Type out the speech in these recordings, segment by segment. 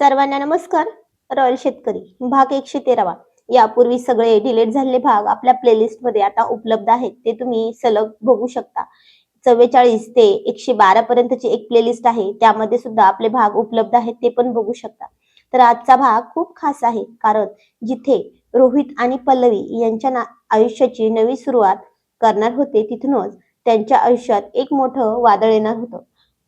सर्वांना नमस्कार. रॉयल शेतकरी भाग 113वा. यापूर्वी सगळे डिलीट झालेले भाग आपल्या प्लेलिस्ट मध्ये आता उपलब्ध आहेत. ते तुम्ही सलग बघू शकता. 44 ते 112 पर्यंतची एक प्लेलिस्ट आहे. त्यामध्ये सुद्धा आपले भाग उपलब्ध आहेत, ते पण बघू शकता. तर आजचा भाग खूप खास आहे, कारण जिथे रोहित आणि पल्लवी यांच्या आयुष्याची नवी सुरुवात करणार होते, तिथूनच त्यांच्या आयुष्यात एक मोठं वादळ येणार होतं.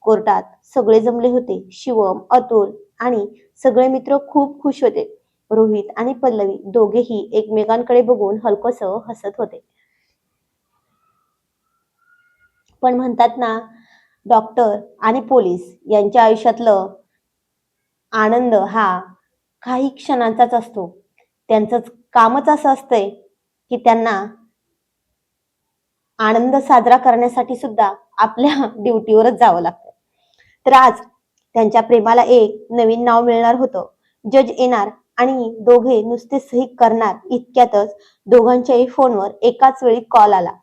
कोर्टात सगळे जमले होते. शिवम, अतुल आणि सगळे मित्र खूप खुश होते. रोहित आणि पल्लवी दोघेही एकमेकांकडे बघून हलकसं हसत होते. पण म्हणतात ना, डॉक्टर आणि पोलीस यांच्या आयुष्यातलं आनंद हा काही क्षणांचाच असतो. त्यांचं कामच असं असतंय की त्यांना आनंद साजरा करण्यासाठी सुद्धा आपल्या ड्युटीवरच जावं लागतं. तर आज त्यांच्या प्रेमाला एक नवीन नाव मिळणार होतं. जज येणार आणि दोघे नुसते सही करणार इतक्यातच दोघांच्याही फोनवर एकाच वेळी कॉल आला.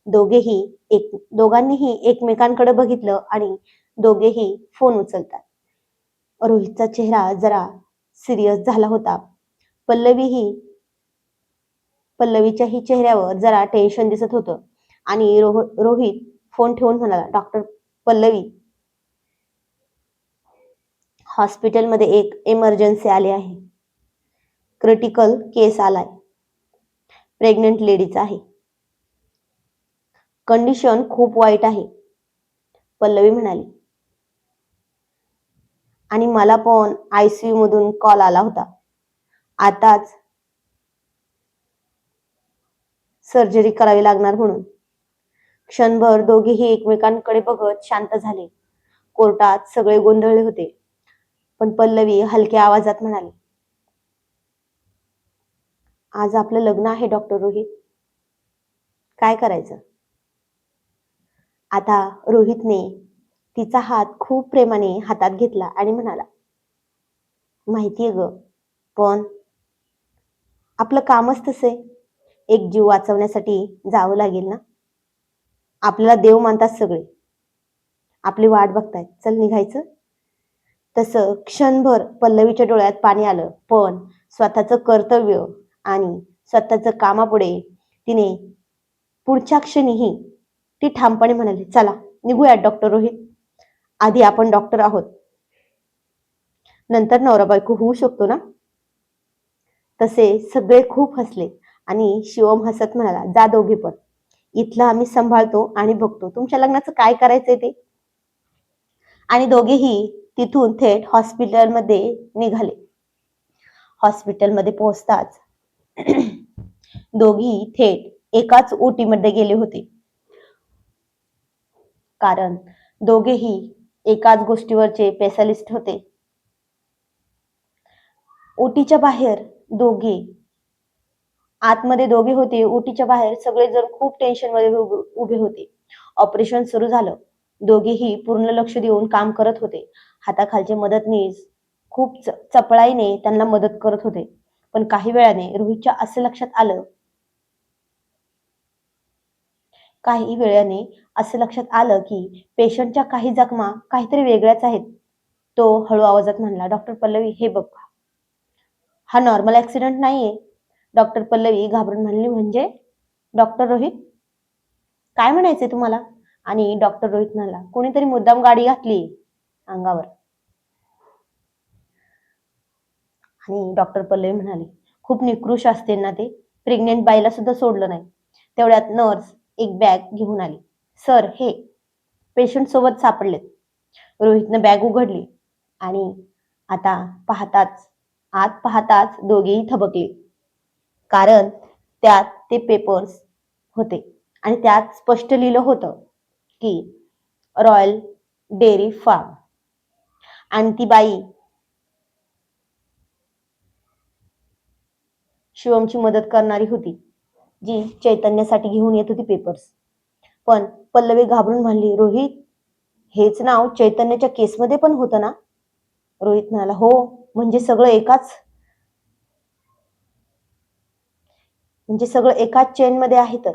दोघांनीही एकमेकांकडे बघितलं आणि दोघेही फोन उचलतात. रोहितचा चेहरा जरा सिरियस झाला होता. पल्लवीच्याही चेहऱ्यावर जरा टेन्शन दिसत होतं. आणि रोहित फोन ठेवून म्हणाला, डॉक्टर पल्लवी, हॉस्पिटलमध्ये एक इमर्जन्सी आली आहे. क्रिटिकल केस आलाय. प्रेग्नंट लेडीचा आहे. कंडिशन खूप वाईट आहे, पल्लवी म्हणाली. आणि मला पण आयसीयू मधून कॉल आला होता. आताच सर्जरी करावी लागणार म्हणून. क्षणभर दोघेही एकमेकांकडे बघत शांत झाले. कोर्टात सगळे गोंधळले होते. पण पल्लवी हलक्या आवाजात म्हणाली, आज आपलं लग्न आहे डॉक्टर रोहित. काय करायचं? आता रोहितने तिचा हात खूप प्रेमाने हातात घेतला आणि म्हणाला, माहितीये ग, पण आपलं कामच तसे. एक जीव वाचवण्यासाठी जावं लागेल ना. आपल्याला देव मानतात सगळे. आपली वाट बघतायत. चल निघायचं. तसं क्षणभर पल्लवीच्या डोळ्यात पाणी आलं, पण स्वतःचं कर्तव्य आणि स्वतःचं कामापुढे तिने पुढच्या क्षणीही ती ठामपणे म्हणाली, चला निघूयात डॉक्टर रोहित. आधी आपण डॉक्टर आहोत, नंतर नवरा बायको होऊ शकतो ना. तसे सगळे खूप हसले आणि शिवम हसत म्हणाला, जा दोघे पण. इथलं आम्ही सांभाळतो आणि बघतो तुमच्या लग्नाचं काय करायचंय ते. आणि दोघेही तिथून थेट हॉस्पिटलमध्ये निघाले. हॉस्पिटलमध्ये पोहोचताच दोघी थेट एकाच ओटी मध्ये गेले होते, कारण दोघेही एकाच गोष्टीवरचे स्पेशालिस्ट होते. ओटीच्या बाहेर आतमध्ये दोघे होते. ओटीच्या बाहेर सगळेजण खूप टेन्शन मध्ये उभे होते. ऑपरेशन सुरू झालं. दोघेही पूर्ण लक्ष देऊन काम करत होते. हाताखालचे मदतनीस खूप चपळाईने त्यांना मदत करत होते. पण काही वेळाने रोहितच्या असं लक्षात आलं की पेशंटच्या काही जखमा काहीतरी वेगळ्याच आहेत. तो हळू आवाजात म्हणला, डॉक्टर पल्लवी, हे बघ, हा नॉर्मल ऍक्सिडेंट नाहीये. डॉक्टर पल्लवी घाबरून म्हणली, म्हणजे? डॉक्टर रोहित, काय म्हणायचंय तुम्हाला? आणि डॉक्टर रोहित म्हणाला, कोणीतरी मुद्दाम गाडी घातली अंगावर. आणि डॉक्टर पल्लवी म्हणाली, खूप निकृष असते ना ते. प्रेग्नेंट बाईला सुद्धा सोडलं नाही. तेवढ्यात नर्स एक बॅग घेऊन आली. सर, हे पेशंट सोबत सापडलेत. रोहितनं बॅग उघडली आणि आत पाहताच दोघेही थबकले, कारण त्यात ते पेपर्स होते आणि त्यात स्पष्ट लिहिलं होतं की रॉयल डेअरी फार्म. आणि ती बाई शिवमची मदत करणारी होती, जी चैतन्यासाठी घेऊन येत होती पेपर्स. पण पल्लवी घाबरून म्हणली, रोहित, हेच नाव चैतन्याच्या केसमध्ये पण होतं ना? रोहित म्हणाला, हो, म्हणजे सगळं एकाच चेन मध्ये आहे. तर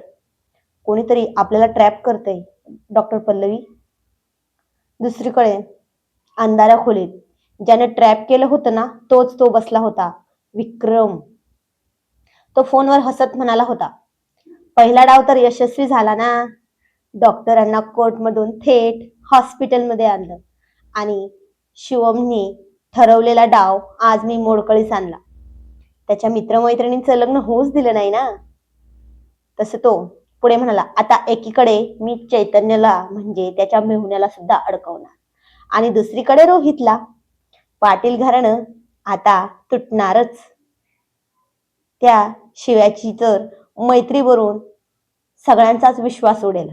कोणीतरी आपल्याला ट्रॅप करतंय डॉक्टर पल्लवी. दुसरीकडे अंधाऱ्या खोलीत ज्यानं ट्रॅप केलं होतं ना, तोच तो बसला होता, विक्रम. तो फोनवर हसत म्हणाला होता, पहिला डाव तर यशस्वी झाला ना. डॉक्टरांना कोर्टमधून थेट हॉस्पिटलमध्ये आणलं आणि शिवमने ठरवलेला डाव आज मी मोडकळीस आणला. त्याच्या मित्रमैत्रिणींचं लग्न होऊच दिलं नाही ना. तसं तो पुढे म्हणाला, आता एकीकडे मी चैतन्यला म्हणजे त्याच्या मेहुण्याला सुद्धा अडकवणार आणि दुसरीकडे रोहितला. पाटील घराणं आता तुटणारच. त्या शिव्याची तर मैत्रीवरून सगळ्यांचाच विश्वास उडेल.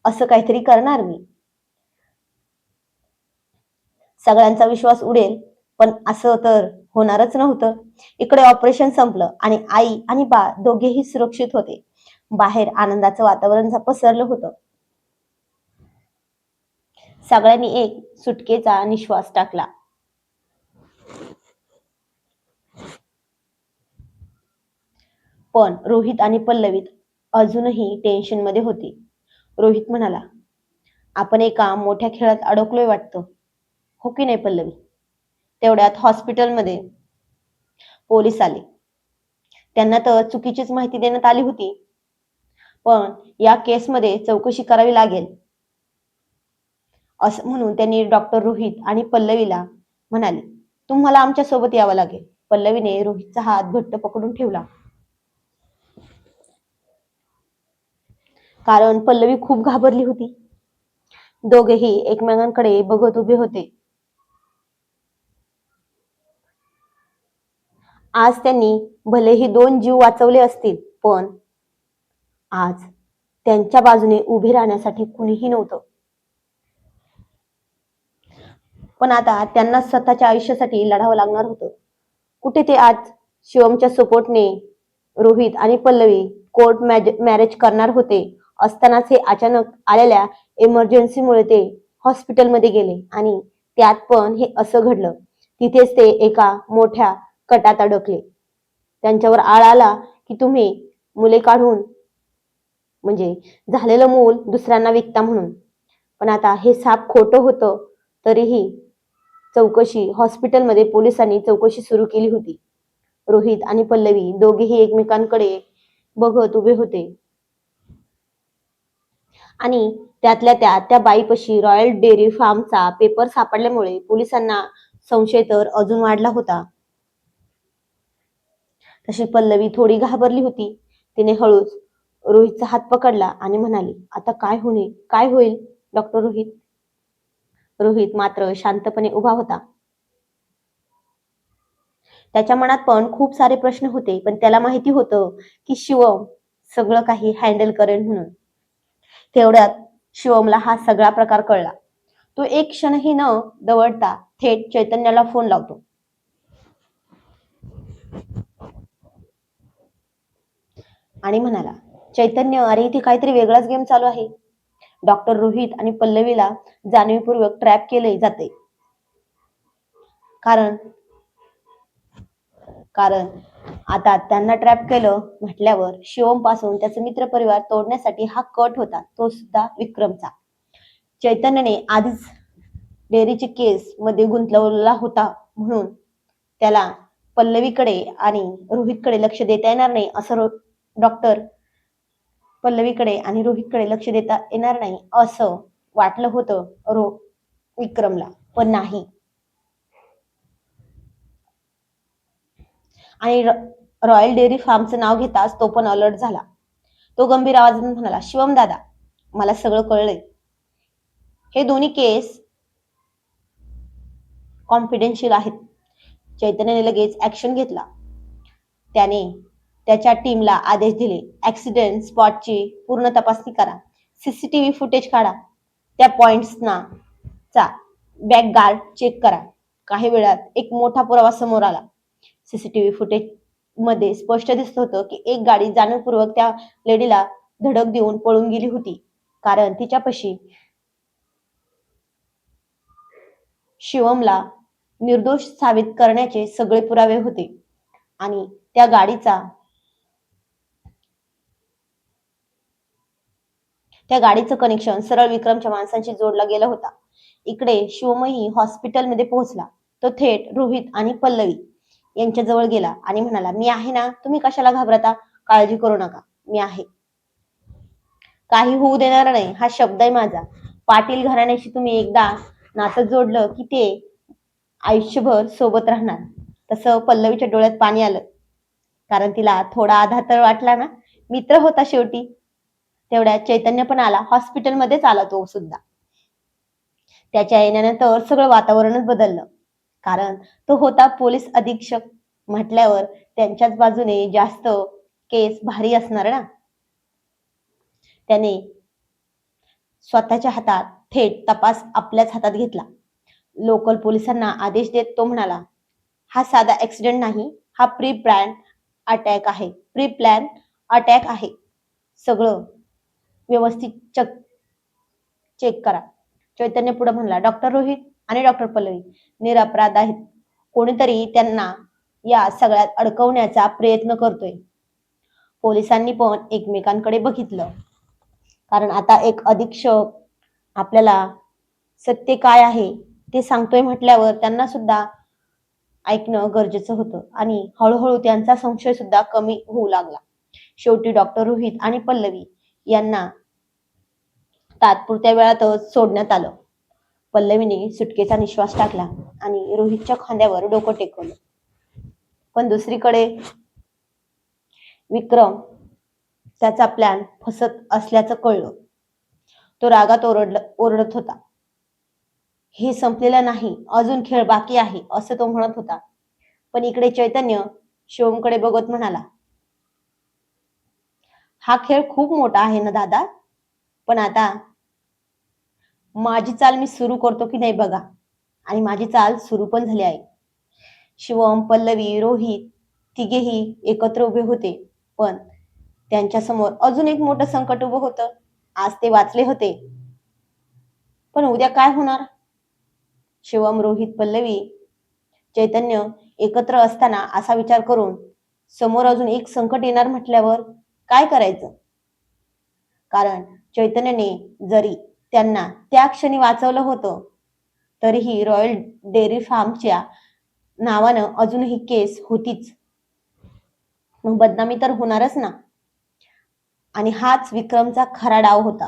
असं काहीतरी करणार मी. सगळ्यांचा विश्वास उडेल, पण असं तर होणारच नव्हतं. इकडे ऑपरेशन संपलं आणि आई आणि बा दोघेही सुरक्षित होते. बाहेर आनंदाचं वातावरण पसरलं होतं. सगळ्यांनी एक सुटकेचा निश्वास टाकला. पण रोहित आणि पल्लवी अजूनही टेन्शन मध्ये होती. रोहित म्हणाला, आपण एका मोठ्या खेळात अडकलोय वाटतं, हो की नाही पल्लवी? तेवढ्यात हॉस्पिटलमध्ये पोलीस आले. त्यांना तर चुकीचीच माहिती देण्यात आली होती, पण या केसमध्ये चौकशी करावी लागेल असं म्हणून त्यांनी डॉक्टर रोहित आणि पल्लवीला म्हणाले, तुम्हाला आमच्या सोबत यावं लागेल. पल्लवीने रोहितचा हात घट्ट पकडून ठेवला, कारण पल्लवी खूप घाबरली होती. दोघेही एकमेकांकडे बघत उभे होते. आज त्यांनी भलेही 2 जीव वाचवले असतील, पण आज त्यांच्या बाजूने उभे राहण्यासाठी कुणीही नव्हतं. पण आता त्यांना स्वतःच्या आयुष्यासाठी लढावं लागणार होतं. कुठे ते आज शिवमच्या सपोर्टने रोहित आणि पल्लवी कोर्ट मॅरेज करणार होते असतानाच हे अचानक आलेल्या इमर्जन्सीमुळे ते हॉस्पिटलमध्ये गेले आणि त्यात पण हे असं घडलं. तिथेच ते एका मोठ्या कटात अडकले. त्यांच्यावर आळ आला की तुम्ही मुले काढून म्हणजे झालेलं मूल दुसऱ्यांना विकता म्हणून. पण आता हे साप खोटं होतं. तरीही चौकशी हॉस्पिटलमध्ये पोलिसांनी चौकशी सुरू केली होती. रोहित आणि पल्लवी दोघेही एकमेकांकडे बघत उभे होते आणि त्यातल्या त्या बाईपाशी रॉयल डेअरी फार्मचा पेपर सापडल्यामुळे पोलिसांना संशय तर अजून वाढला होता. तशी पल्लवी थोडी घाबरली होती. तिने हळूच रोहितचा हात पकडला आणि म्हणाली, आता काय होईल डॉक्टर रोहित? रोहित मात्र शांतपणे उभा होता. त्याच्या मनात पण खूप सारे प्रश्न होते, पण त्याला माहिती होतं की शिवम सगळं काही हँडल करेल म्हणून. तेवढ्यात शिवमला हा सगळा प्रकार कळला. तो एक क्षणही न दवडता थेट चैतन्याला फोन लावतो आणि म्हणाला, चैतन्य, अरे इथे काहीतरी वेगळाच गेम चालू आहे. डॉक्टर रोहित आणि पल्लवीला जाणीवपूर्वक ट्रॅप केले जाते. कारण कारण आता त्यांना ट्रॅप केलं म्हटल्यावर शिवम पासून त्याचा मित्रपरिवार तोडण्यासाठी हा कट होता, तो सुद्धा विक्रमचा. चैतन्यने आधीच डेअरीची केस मध्ये गुंतवलेला होता म्हणून त्याला पल्लवीकडे आणि रोहितकडे लक्ष देता येणार नाही असं डॉक्टर पल्लवीकडे आणि रोहितकडे लक्ष देता येणार नाही असं वाटलं होतं विक्रमला, पण नाही. आणि रॉयल डेअरी फार्मचं नाव घेताच तो पण अलर्ट झाला. तो गंभीर आवाजात म्हणाला, शिवम दादा, मला सगळं कळलंय. हे दोन्ही केस कॉन्फिडेन्शियल आहेत. चैतन्याने लगेच ऍक्शन घेतला. त्याने त्याच्या टीमला आदेश दिले, ऍक्सिडेंट स्पॉटची पूर्ण तपासणी करा, सीसीटीव्ही फुटेज काढा, त्या पॉइंट्सना चा बॅक गार्ड चेक करा. काही वेळात एक मोठा पुरावा समोर आला. सीसीटीव्ही फुटेज मध्ये स्पष्ट दिसत होतं की एक गाडी जाणीवपूर्वक त्या लेडीला धडक देऊन पळून गेली होती, कारण तिच्यापाशी शिवमला निर्दोष साबित करण्याचे सगळे पुरावे होते आणि त्या गाडीचं कनेक्शन सरळ विक्रमच्या माणसांशी जोडला गेला होता. इकडे शिवमही हॉस्पिटलमध्ये पोहोचला. तो थेट रोहित आणि पल्लवी यांच्या जवळ गेला आणि म्हणाला, मी आहे ना, तुम्ही कशाला घाबरता, काळजी करू नका, मी आहे, काही होऊ देणार नाही, हा शब्द आहे माझा. पाटील घराण्याशी तुम्ही एकदा नातं जोडलं की ते आयुष्यभर सोबत राहणार. तसं पल्लवीच्या डोळ्यात पाणी आलं, कारण तिला थोडा आधार तर वाटला ना, मित्र होता शेवटी. तेवढ्यात चैतन्य पण आला, हॉस्पिटलमध्येच आला तो सुद्धा. त्याच्या येण्यानंतर सगळं वातावरणच बदललं, कारण तो होता पोलीस अधीक्षक म्हटल्यावर त्यांच्याच बाजूने जास्त केस भारी असणार ना. त्याने स्वतःच्या हातात थेट तपास आपल्याच हातात घेतला. लोकल पोलिसांना आदेश देत तो म्हणाला, हा साधा ऍक्सिडेंट नाही, हा प्री प्लॅन अटॅक आहे, प्री प्लॅन अटॅक आहे, सगळं व्यवस्थित चेक करा. चैतन्य पुढे म्हणला, डॉक्टर रोहित आणि डॉक्टर पल्लवी निरपराध आहेत, कोणीतरी त्यांना या सगळ्यात अडकवण्याचा प्रयत्न करतोय. पोलिसांनी पण एकमेकांकडे बघितलं, कारण आता एक अधीक्षक आपल्याला सत्य काय आहे ते सांगतोय म्हटल्यावर त्यांना सुद्धा ऐकणं गरजेचं होतं आणि हळूहळू त्यांचा संशय सुद्धा कमी होऊ लागला. शेवटी डॉक्टर रोहित आणि पल्लवी यांना तात्पुरत्या वेळातच सोडण्यात आलं. पल्लवीने सुटकेचा निश्वास टाकला आणि रोहितच्या खांद्यावर डोकं टेकवलं. पण दुसरीकडे विक्रम त्याचा प्लॅन फसत असल्याचं कळलं. तो रागात ओरडत होता, हे संपलेलं नाही, अजून खेळ बाकी आहे, असं तो म्हणत होता. पण इकडे चैतन्य शिवमकडे बघत म्हणाला, हा खेळ खूप मोठा आहे ना दादा, पण आता माझी चाल मी सुरू करतो की नाही बघा. आणि माझी चाल सुरू पण झाली आहे. शिवम, पल्लवी, रोहित तिघेही एकत्र उभे होते, पण त्यांच्या समोर अजून एक मोठं संकट उभं होतं. आज ते वाचले होते, पण उद्या काय होणार? शिवम, रोहित, पल्लवी, चैतन्य एकत्र असताना असा विचार करून समोर अजून एक संकट येणार म्हटल्यावर काय करायचं? कारण चैतन्यने जरी त्यांना त्या क्षणी वाचवलं होतं, तरीही रॉयल डेअरी फार्मच्या नावानं अजूनही केस होतीच, मग बदनामी तर होणारच ना. आणि हाच विक्रमचा खरा डाव होता.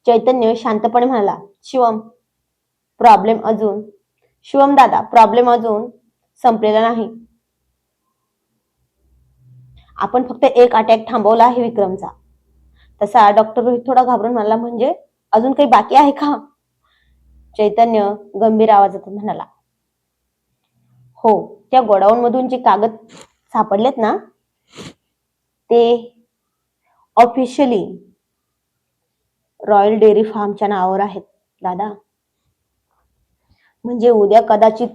चैतन्य शांतपणे म्हणाला, शिवम दादा, प्रॉब्लेम अजून संपलेला नाही. आपण फक्त एक अटॅक थांबवला आहे विक्रमचा. तसा डॉक्टर रोहित थोडा घाबरून म्हणाला, म्हणजे अजून काही बाकी आहे का? चैतन्य गंभीर आवाजात म्हणाला, हो, त्या गोडाऊन मधून जे कागद सापडलेत ना, ते ऑफिशियली रॉयल डेअरी फार्मच्या नावावर आहेत दादा. म्हणजे उद्या कदाचित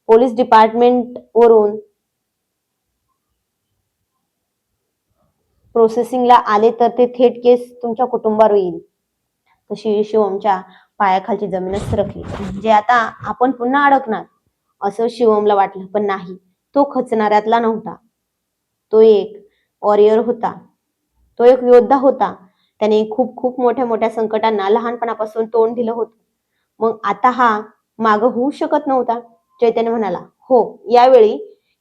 पोलीस डिपार्टमेंट वरून प्रोसेसिंगला आले तर ते थेट केस तुमच्या कुटुंबावर येईल. तशी शिवमच्या पायाखालची जमीनच सरकली. म्हणजे आता आपण पुन्हा अडकणार असं शिवमला वाटलं, पण नाही, तो खचणाऱ्यातला नव्हता. तो एक वॉरियर होता, तो एक योद्धा होता. त्याने खूप खूप मोठ्या मोठ्या संकटांना लहानपणापासून तोंड दिलं होतं. मग आता हा माग होऊ शकत नव्हता. चैतन्य म्हणाला, हो, यावेळी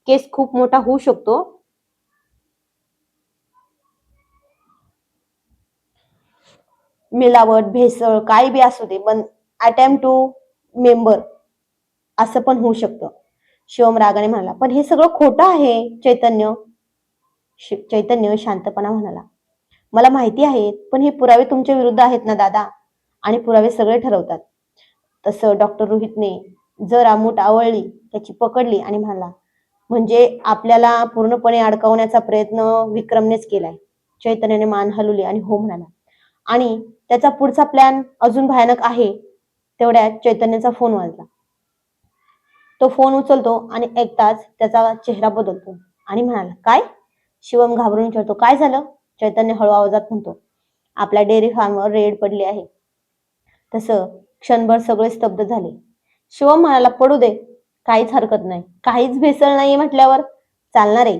केस खूप मोठा होऊ शकतो. मिलावट, भेसळ, काही बी असू दे, पण अटेम्प्ट टू मेंबर असं पण होऊ शकतं. शिवम रागाने म्हणाला, पण हे सगळं खोटं आहे चैतन्य शांतपणा म्हणाला, मला माहिती आहे, पण हे पुरावे तुमच्या विरुद्ध आहेत ना दादा, आणि पुरावे सगळे ठरवतात. तसं डॉक्टर रोहितने जरा मूठ आवळली, त्याची पकडली आणि म्हणाला, म्हणजे आपल्याला पूर्णपणे अडकवण्याचा प्रयत्न विक्रमनेच केलाय. चैतन्याने मान हलवली आणि हो म्हणाला, आणि त्याचा पुढचा प्लॅन अजून भयानक आहे. तेवढ्यात चैतन्याचा फोन वाजला. तो फोन उचलतो आणि ऐकताच त्याचा चेहरा बदलतो आणि म्हणाला, काय? शिवम घाबरून विचारतो, काय झालं? चैतन्य हळू आवाजात म्हणतो, आपल्या डेअरी फार्मवर रेड पडली आहे. तसं क्षणभर सगळे स्तब्ध झाले. शिवम म्हणाला, पडू दे, काहीच हरकत नाही, काहीच भेसळ नाही म्हटल्यावर चालणार आहे.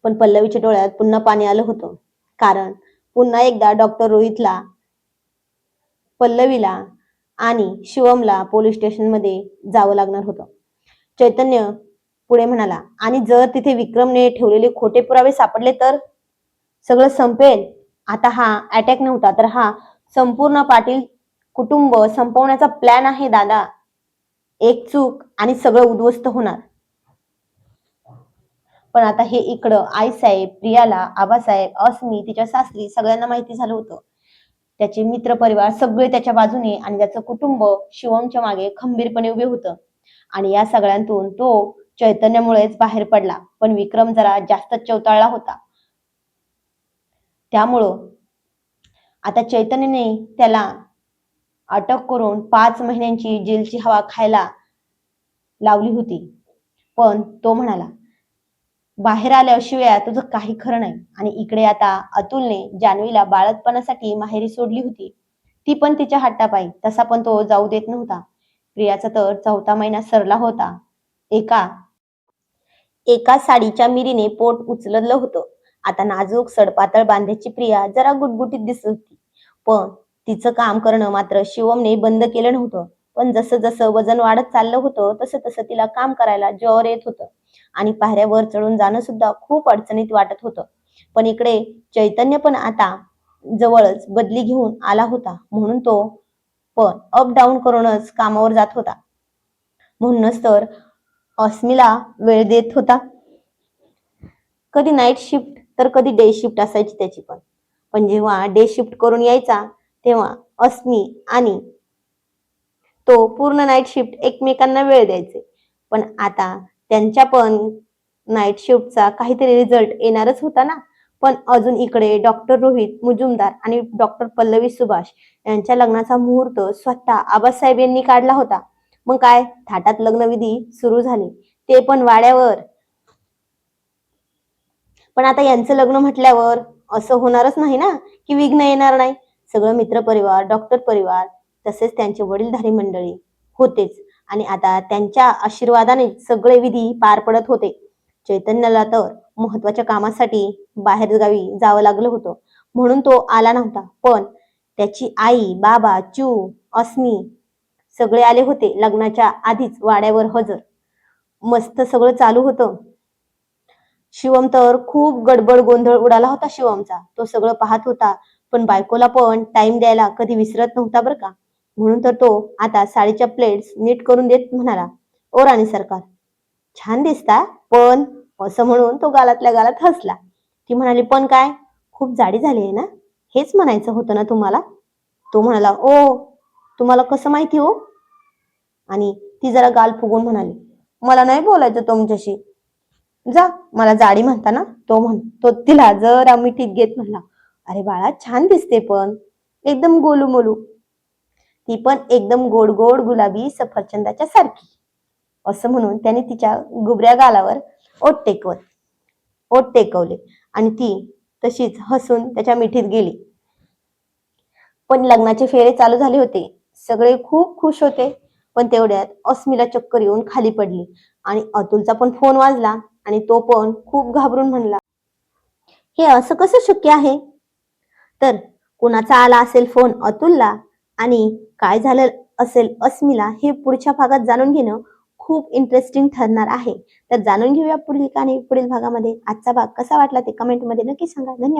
पण पल्लवीच्या डोळ्यात पुन्हा पाणी आलं होतं, कारण पुन्हा एकदा डॉक्टर रोहितला, पल्लवीला आणि शिवमला पोलीस स्टेशनमध्ये जावं लागणार होतं. चैतन्य पुढे म्हणाला, आणि जर तिथे विक्रमने ठेवलेले खोटे पुरावे सापडले तर सगळं संपेल. आता हा अटॅक नव्हता, तर हा संपूर्ण पाटील कुटुंब संपवण्याचा प्लॅन आहे दादा. एक चूक आणि सगळं उद्ध्वस्त होणार. पण आता हे इकडं आईसाहेब, प्रियाला, आबासाहेब, अस्मी, तिच्या सासरी सगळ्यांना माहिती झालं होतं. त्याचे मित्र परिवार सगळे त्याच्या बाजूने आणि त्याचं कुटुंब शिवमच्या मागे खंबीरपणे उभे होतं. आणि या सगळ्यांतून तो चैतन्यामुळेच बाहेर पडला. पण विक्रम जरा जास्तच चवताळला होता. त्यामुळं आता चैतन्यने त्याला अटक करून 5 महिन्यांची जेलची हवा खायला लावली होती. पण तो म्हणाला, बाहेर आल्याशिवाय तुझं काही खरं नाही. आणि इकडे आता अतुलने जान्हवीला बाळंतपणासाठी माहेरी सोडली होती. ती पण तिच्या हट्टापायी. तसा पण तो जाऊ देत नव्हता. प्रियाचा तर 4था महिना सरला होता. एका साडीच्या मिरीने पोट उचललं होतं. आता नाजूक सडपातळ बांध्याची प्रिया जरा गुटगुटीत दिसत होती. पण तिचं काम करणं मात्र शिवमने बंद केलं नव्हतं. पण जसं जसं वजन वाढत चाललं होतं तसं तसं तिला काम करायला जोर येत होतं. आणि पायऱ्यावर चढून जाणं सुद्धा खूप अडचणीत वाटत होतं. पण इकडे चैतन्य पण आता जवळच बदली घेऊन आला होता. म्हणून तो पण अप डाऊन करूनच कामावर जात होता. म्हणूनच तर अस्मीला वेळ देत होता. कधी नाईट शिफ्ट तर कधी डे शिफ्ट असायची त्याची पण. पण जेव्हा डे शिफ्ट करून यायचा तेव्हा अस्मी आणि तो पूर्ण नाईट शिफ्ट एकमेकांना वेळ द्यायचे. पण आता त्यांच्या पण नाईट शिफ्टचा काहीतरी रिझल्ट येणारच होता ना. पण अजून इकडे डॉक्टर रोहित मुजुमदार आणि डॉक्टर पल्लवी सुभाष यांच्या लग्नाचा मुहूर्त स्वतः आबासाहेब यांनी काढला होता. मग काय, थाटात लग्नविधी सुरू झाले, ते पण वाड्यावर. पण आता यांचं लग्न म्हटल्यावर असं होणारच नाही ना की विघ्न येणार नाही. सगळं मित्र परिवार, डॉक्टर परिवार, तसेच त्यांचे वडीलधारी मंडळी होतेच. आणि आता त्यांच्या आशीर्वादाने सगळे विधी पार पडत होते. चैतन्याला तर महत्वाच्या कामासाठी बाहेर गावी जावं लागलं होतं, म्हणून तो आला नव्हता. पण त्याची आई, बाबा, चू, अस्मी सगळे आले होते लग्नाच्या आधीच वाड्यावर हजर. मस्त सगळं चालू होतं. शिवम तर खूप गडबड गोंधळ उडाला होता शिवमचा. तो सगळं पाहत होता. पण बायकोला पण टाइम द्यायला कधी विसरत नव्हता बरं का. म्हणून तर तो आता साडीच्या प्लेट्स नीट करून देत म्हणाला, ओ राणी सरकार, छान दिसता. पण असं म्हणून तो गालातल्या गालात हसला. ती म्हणाली, पण काय, खूप जाडी झाली आहे ना, हेच म्हणायचं होतं ना तुम्हाला. तो म्हणाला, ओ, तुम्हाला कसं माहिती हो. आणि ती जरा गाल फुगून म्हणाली, मला नाही बोलायचं तुमच्याशी. जा, मला जाडी म्हणता ना. तो तिला जरा मिठीत घेत म्हणला, अरे बाळा, छान दिसते पण, एकदम गोलू मोलू. ती पण एकदम गोड गोड गुलाबी सफरचंदाच्या सारखी. असं म्हणून त्याने तिच्या गुबऱ्या गालावर ओठ टेकवले आणि ती तशीच हसून त्याच्या मिठीत गेली. पण लग्नाचे फेरे चालू झाले होते. सगळे खूप खुश होते. पण तेवढ्यात अस्मीला चक्कर येऊन खाली पडली आणि अतुलचा पण फोन वाजला आणि तो पण खूप घाबरून म्हणला, हे असं कसं शक्य आहे. तर कुणाचा आला असेल फोन अतुलला आणि काय झालं असेल अस्मीला हे पुढच्या भागात जाणून घेणं खूप इंटरेस्टिंग ठरणार आहे. तर जाणून घेऊया पुढील कहाणी पुढील भागामध्ये. आजचा भाग कसा वाटला ते कमेंटमध्ये नक्की सांगा. धन्यवाद.